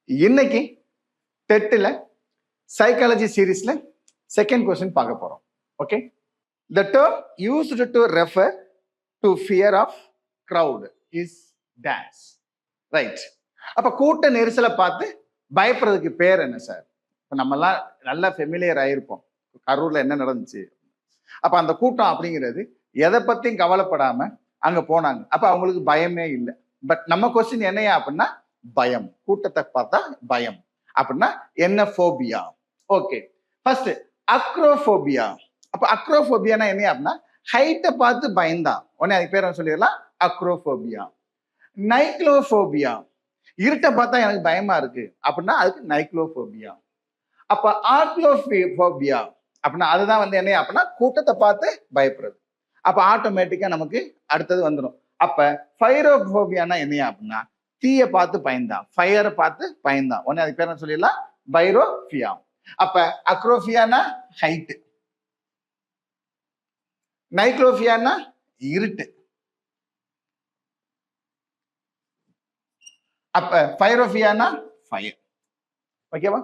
இன்னைக்கு டெட்டில் சைக்காலஜி சீரீஸ்ல செகண்ட் கொஸ்டின் பார்க்க போறோம். Okay, the term used to refer to fear of crowd is dance. Right. அப்ப கூட்ட நெரிசலை பார்த்து பயப்படுறதுக்கு பேர் என்ன சார்? இப்போ நம்மலாம் நல்லா ஃபெமிலியர் ஆயிருப்போம், கரூர்ல என்ன நடந்துச்சு. அப்ப அந்த கூட்டம் அப்படிங்கிறது எதை பத்தியும் கவலைப்படாம அங்க போனாங்க. அப்ப அவங்களுக்கு பயமே இல்லை. பட் நம்ம கொஸ்டின் என்னையா அப்படின்னா பயம். கூட்டத்தை பார்த்தா பயம் அப்படின்னா என்ன ஃபோபியா? Okay, first acrophobia. அப்ப அக்ரோஃபோபியானா என்ன அப்படின்னா ஹைட்டை பார்த்து பயந்தா உடனே அதுக்கு பேர் சொல்லிடலாம் அக்ரோஃபோபியா. நைக்ளோஃபோபியா, இருட்டை பார்த்தா எனக்கு பயமா இருக்கு அப்படின்னா அதுக்கு நைக்ளோஃபோபியா. அப்ப ஆர்க்ளோஃபோபியா அப்படின்னா அதுதான் என்ன அப்படின்னா கூட்டத்தை பார்த்து பயப்படுறது. அப்ப ஆட்டோமேட்டிக்கா நமக்கு அடுத்தது வந்துடும். அப்ப ஃபைரோஃபோபியானா என்னையா அப்படின்னா தீயை பார்த்து பயந்தான், ஃபயரை பார்த்து பயந்தான் உடனே அதுக்கு பேர் சொல்லிடலாம் பைரோஃபியா. அப்ப அக்ரோஃபியானா ஹைட்டு, நைக்ளோஃபியானா இருட்டு, அப்ப பைரோஃபியானா ஃபயர். ஓகேவா?